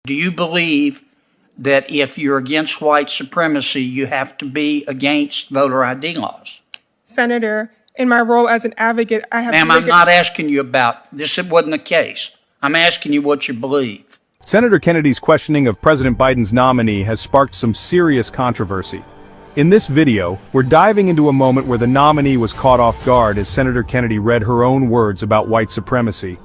Do you believe that if you're against white supremacy, you have to be against voter ID laws? Senator, in my role as an advocate, I have... Ma'am, I'm not asking you about this. It wasn't the case. I'm asking you what you believe. Senator Kennedy's questioning of President Biden's nominee has sparked some serious controversy. In this video, we're diving into a moment where the nominee was caught off guard as Senator Kennedy read her own words about white supremacy.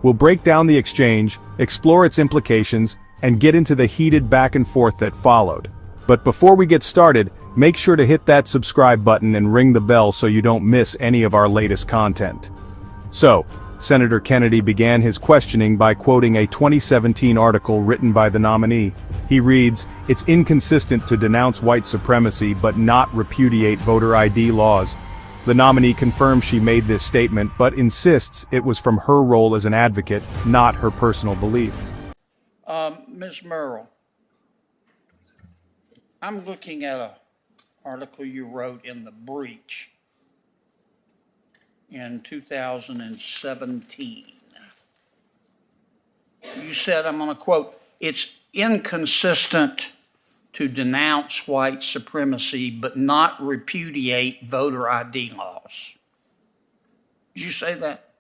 We'll break down the exchange, explore its implications, and get into the heated back and forth that followed. But before we get started, make sure to hit that subscribe button and ring the bell so you don't miss any of our latest content. So, Senator Kennedy began his questioning by quoting a 2017 article written by the nominee. He reads, "It's inconsistent to denounce white supremacy but not repudiate voter ID laws." The nominee confirms she made this statement but insists it was from her role as an advocate, not her personal belief. Ms. Merrill, I'm looking at an article you wrote in The Breach in 2017. You said, I'm going to quote, "It's inconsistent to denounce white supremacy but not repudiate voter ID laws." Did you say that?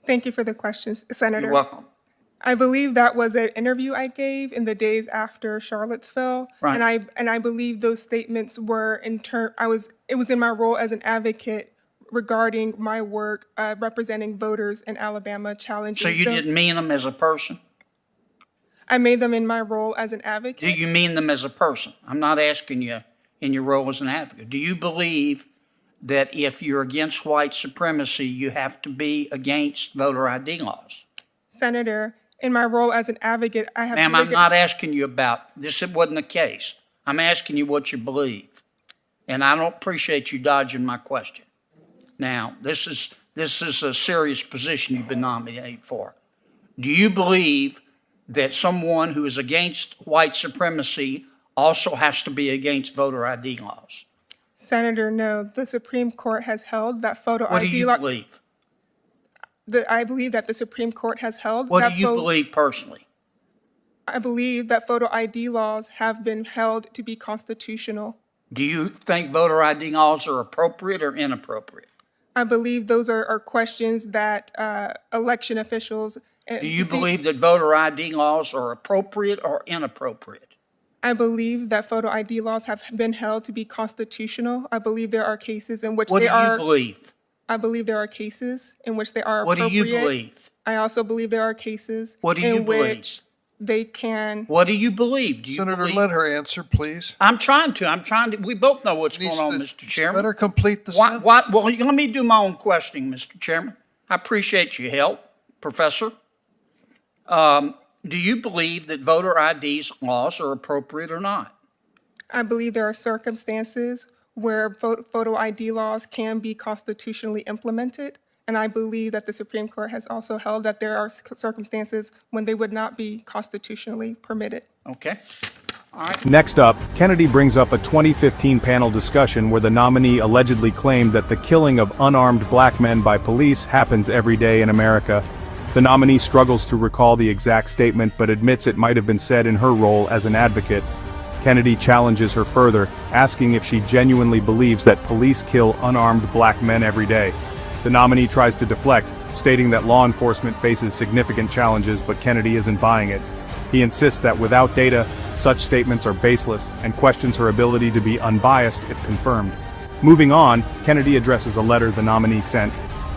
Thank you for the questions, Senator. You're welcome. I believe that was an interview I gave in the days after Charlottesville, Right. and I believe those statements were it was in my role as an advocate regarding my work representing voters in Alabama challenging. So you didn't mean them as a person? I made them in my role as an advocate. Do you mean them as a person? I'm not asking you in your role as an advocate. Do you believe that if you're against white supremacy, you have to be against voter ID laws? Senator, in my role as an advocate, I have... Ma'am, I'm not asking you about this. It wasn't the case. I'm asking you what you believe. And I don't appreciate you dodging my question. Now, this is a serious position you've been nominated for. Do you believe that someone who is against white supremacy also has to be against voter ID laws? Senator, no. The Supreme Court has held that photo ID... What do you believe? I believe that the Supreme Court has held... What do you believe personally? I believe that photo ID laws have been held to be constitutional. Do you think voter ID laws are appropriate or inappropriate? I believe those are questions that election officials... Do you believe that voter ID laws are appropriate or inappropriate? I believe that photo ID laws have been held to be constitutional. I believe there are cases in which they are... What do you believe? I believe there are cases in which they are appropriate. What do you believe? I also believe there are cases in which they can... What do you believe? Senator, let her answer, please. I'm trying to. We both know what's going on, Mr. Chairman. Let her complete the sentence. Well, let me do my own questioning, Mr. Chairman. I appreciate your help, Professor. Do you believe that voter ID's laws are appropriate or not? I believe there are circumstances where photo ID laws can be constitutionally implemented, and I believe that the Supreme Court has also held that there are circumstances when they would not be constitutionally permitted. Okay. All right. Next up, Kennedy brings up a 2015 panel discussion where the nominee allegedly claimed that the killing of unarmed black men by police happens every day in America. The nominee struggles to recall the exact statement but admits it might have been said in her role as an advocate. Kennedy challenges her further, asking if she genuinely believes that police kill unarmed black men every day. The nominee tries to deflect, stating that law enforcement faces significant challenges but Kennedy isn't buying it. He insists that without data, such statements are baseless and questions her ability to be unbiased if confirmed. Moving on, Kennedy addresses a letter the nominee sent,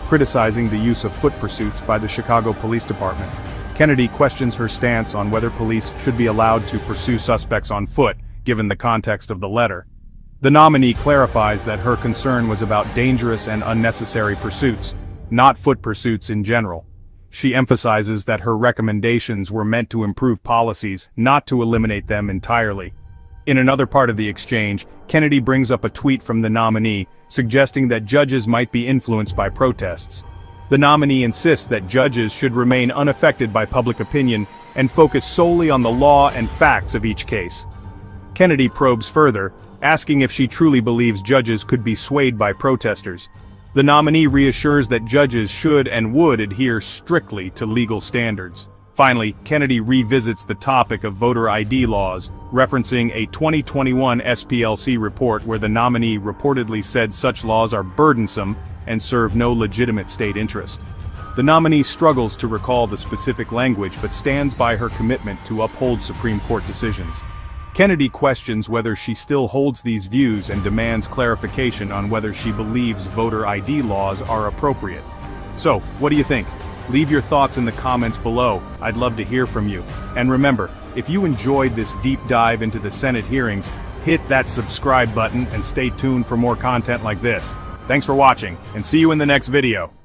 criticizing the use of foot pursuits by the Chicago Police Department. Kennedy questions her stance on whether police should be allowed to pursue suspects on foot, given the context of the letter. The nominee clarifies that her concern was about dangerous and unnecessary pursuits, not foot pursuits in general. She emphasizes that her recommendations were meant to improve policies, not to eliminate them entirely. In another part of the exchange, Kennedy brings up a tweet from the nominee, suggesting that judges might be influenced by protests. The nominee insists that judges should remain unaffected by public opinion and focus solely on the law and facts of each case. Kennedy probes further, asking if she truly believes judges could be swayed by protesters. The nominee reassures that judges should and would adhere strictly to legal standards. Finally, Kennedy revisits the topic of voter ID laws, referencing a 2021 SPLC report where the nominee reportedly said such laws are burdensome and serve no legitimate state interest. The nominee struggles to recall the specific language but stands by her commitment to uphold Supreme Court decisions. Kennedy questions whether she still holds these views and demands clarification on whether she believes voter ID laws are appropriate. So, what do you think? Leave your thoughts in the comments below. I'd love to hear from you. And remember, if you enjoyed this deep dive into the Senate hearings, hit that subscribe button and stay tuned for more content like this. Thanks for watching, and see you in the next video.